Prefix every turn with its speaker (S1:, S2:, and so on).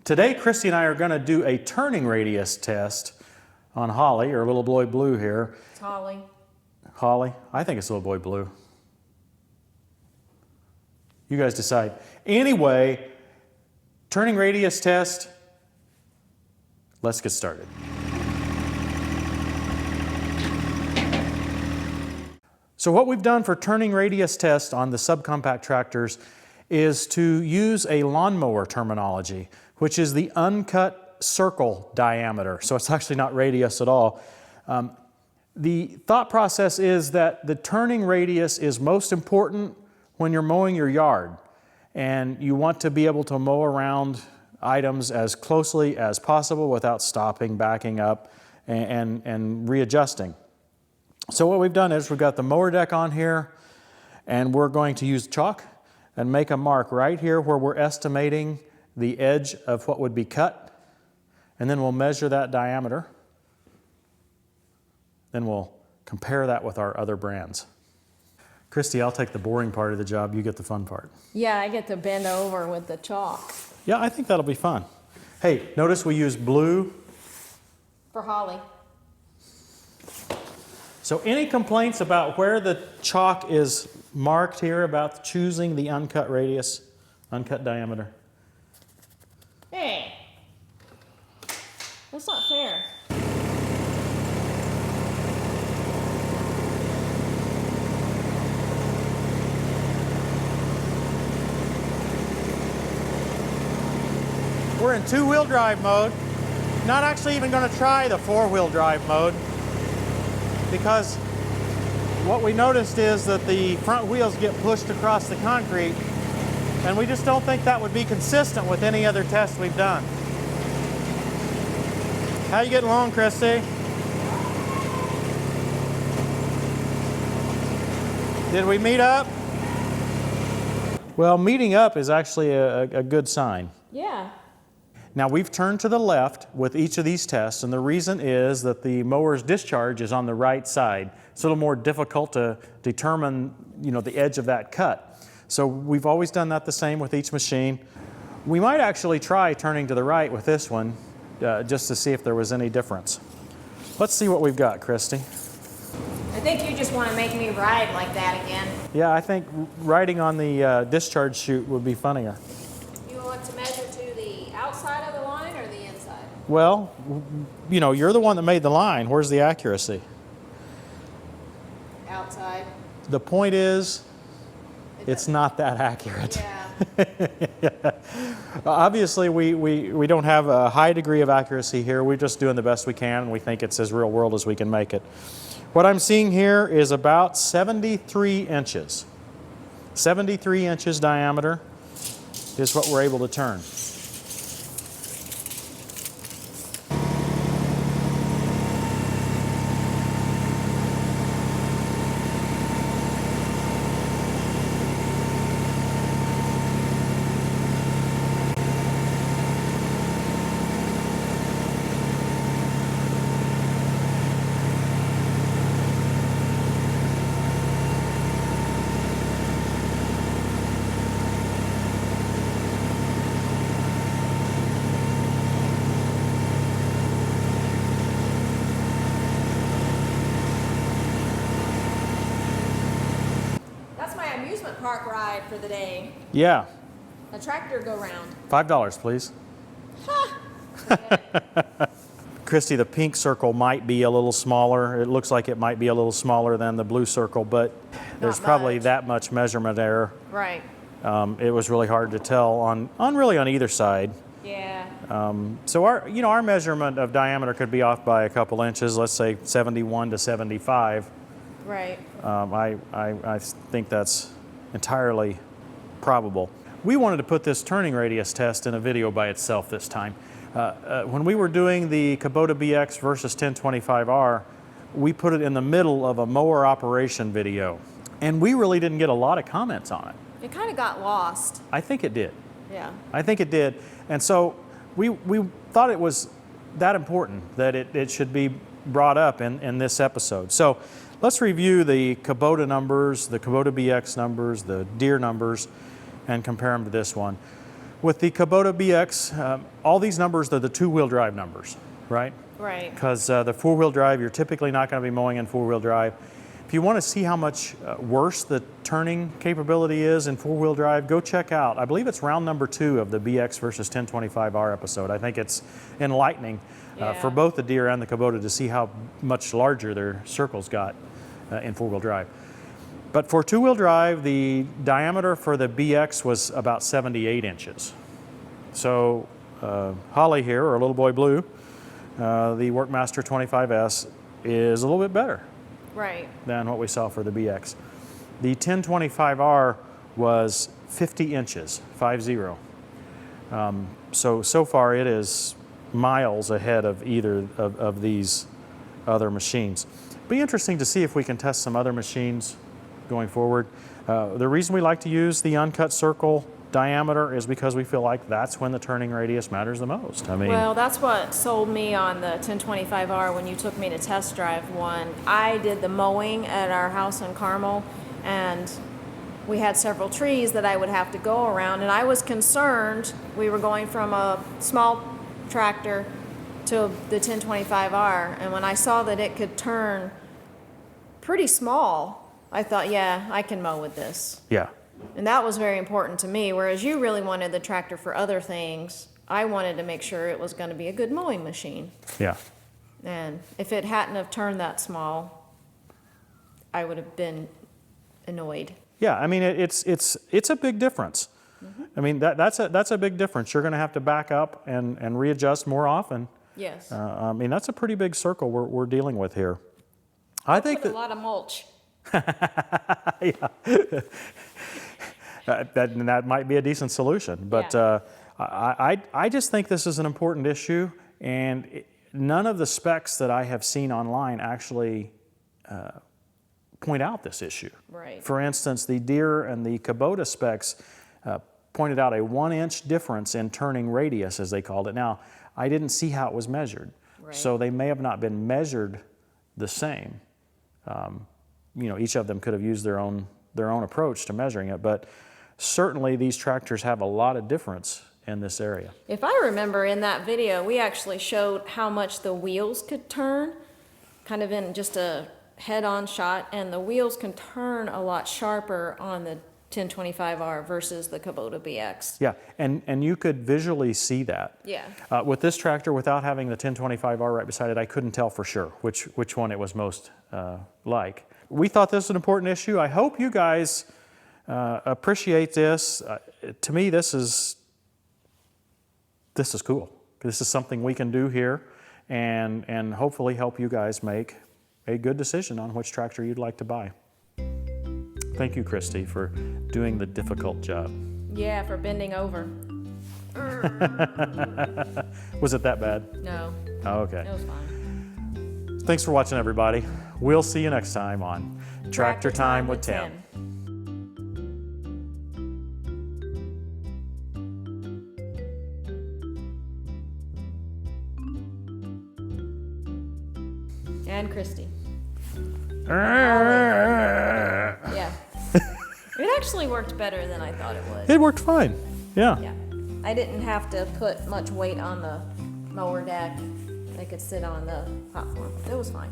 S1: Today, Christy and I are going to do a turning radius test on Holly, or Little Boy Blue here.
S2: It's Holly.
S1: Holly? I think it's Little Boy Blue. You guys decide. Anyway, turning radius test. Let's get started. So what we've done for turning radius test on the subcompact tractors is to use a lawnmower terminology, which is the uncut circle diameter. So it's actually not radius at all. The thought process is that the turning radius is most important when you're mowing your yard, and you want to be able to mow around items as closely as possible without stopping, backing up, and readjusting. So what we've done is we've got the mower deck on here, and we're going to use chalk and make a mark right here where we're estimating the edge of what would be cut, and then we'll measure that diameter. Then we'll compare that with our other brands. Christy, I'll take the boring part of the job, you get the fun part.
S2: Yeah, I get to bend over with the chalk.
S1: Yeah, I think that'll be fun. Hey, notice we use blue.
S2: For Holly.
S1: So any complaints about where the chalk is marked here about choosing the uncut radius, uncut diameter?
S2: Hey, that's not fair.
S1: We're in two-wheel drive mode. Not actually even going to try the four-wheel drive mode, because what we noticed is that the front wheels get pushed across the concrete, and we just don't think that would be consistent with any other test we've done. How you getting along, Christy? Did we meet up? Well, meeting up is actually a good sign.
S2: Yeah.
S1: Now we've turned to the left with each of these tests, and the reason is that the mower's discharge is on the right side. It's a little more difficult to determine, the edge of that cut. So we've always done that the same with each machine. We might actually try turning to the right with this one, just to see if there was any difference. Let's see what we've got, Christy.
S2: I think you just want to make me ride like that again.
S1: Yeah, I think riding on the discharge chute would be funnier.
S2: You want to measure to the outside of the line or the inside?
S1: Well, you're the one that made the line. Where's the accuracy?
S2: Outside.
S1: The point is, it's not that accurate.
S2: Yeah.
S1: Obviously, we don't have a high degree of accuracy here. We're just doing the best we can, and we think it's as real world as we can make it. What I'm seeing here is about 73 inches. 73 inches diameter is what we're able to turn.
S2: Park ride for the day.
S1: Yeah.
S2: A tractor go round.
S1: $5, please.
S2: Ha!
S1: Christy, the pink circle might be a little smaller. It looks like it might be a little smaller than the blue circle, but there's probably that much measurement error.
S2: Right.
S1: It was really hard to tell on either side.
S2: Yeah.
S1: So our measurement of diameter could be off by a couple inches. Let's say 71 to 75.
S2: Right.
S1: I think that's entirely probable. We wanted to put this turning radius test in a video by itself this time. When we were doing the Kubota BS versus 1025R, we put it in the middle of a mower operation video, and we really didn't get a lot of comments on it.
S2: It kind of got lost.
S1: I think it did.
S2: Yeah.
S1: I think it did. And so we thought it was that important that it should be brought up in this episode. So let's review the Kubota numbers, the Kubota BS numbers, the Deere numbers, and compare them to this one. with the Kubota BX, all these numbers are the two-wheel drive numbers, right?
S2: Right.
S1: Because the four-wheel drive, you're typically not going to be mowing in four-wheel drive. If you want to see how much worse the turning capability is in four-wheel drive, go check out, I believe it's round number 2 of the BX versus 1025R episode. I think it's enlightening for both the Deere and the Kubota to see how much larger their circles got in four-wheel drive. But for two-wheel drive, the diameter for the BX was about 78 inches. So Holly here, or Little Boy Blue, the Workmaster 25s, is a little bit better.
S2: Right.
S1: Than what we saw for the BX. The 1025R was 50 inches, 50. So far it is miles ahead of either of these other machines. Be interesting to see if we can test some other machines going forward. The reason we like to use the uncut circle diameter is because we feel like that's when the turning radius matters the most. I mean,
S2: well, that's what sold me on the 1025R when you took me to test drive one. I did the mowing at our house in Carmel, and we had several trees that I would have to go around, and I was concerned. We were going from a small tractor to the 1025R, and when I saw that it could turn pretty small, I thought, yeah, I can mow with this.
S1: yeah.
S2: And that was very important to me, whereas you really wanted the tractor for other things. I wanted to make sure it was going to be a good mowing machine.
S1: Yeah.
S2: And if it hadn't have turned that small, I would have been annoyed.
S1: Yeah, I mean, it's a big difference. Mm-hmm. I mean, that's a big difference. You're going to have to back up and readjust more often.
S2: Yes.
S1: I mean, that's a pretty big circle we're dealing with here. I think
S2: Put a lot of mulch.
S1: Yeah. That might be a decent solution, but I just think this is an important issue, and none of the specs that I have seen online actually point out this issue.
S2: Right.
S1: For instance, the Deere and the Kubota specs pointed out a 1-inch difference in turning radius, as they called it. Now, I didn't see how it was measured,
S2: right.
S1: So they may have not been measured the same. You know, each of them could have used their own approach to measuring it, but certainly these tractors have a lot of difference in this area.
S2: If I remember in that video, we actually showed how much the wheels could turn, kind of in just a head-on shot, and the wheels can turn a lot sharper on the 1025R versus the Kubota BX.
S1: Yeah, and you could visually see that.
S2: Yeah.
S1: With this tractor, without having the 1025R right beside it, I couldn't tell for sure which one it was most like. We thought this was an important issue. I hope you guys appreciate this. To me, this is cool. This is something we can do here, and hopefully help you guys make a good decision on which tractor you'd like to buy. Thank you, Christy, for doing the difficult job.
S2: Yeah, for bending over.
S1: Was it that bad?
S2: No.
S1: Oh, okay.
S2: It was fine.
S1: Thanks for watching, everybody. We'll see you next time on Tractor Time with Tim.
S2: And Christy.
S1: Yeah.
S2: Yeah. It actually worked better than I thought it would.
S1: It worked fine. Yeah.
S2: Yeah. I didn't have to put much weight on the mower deck. I could sit on the platform. It was fine.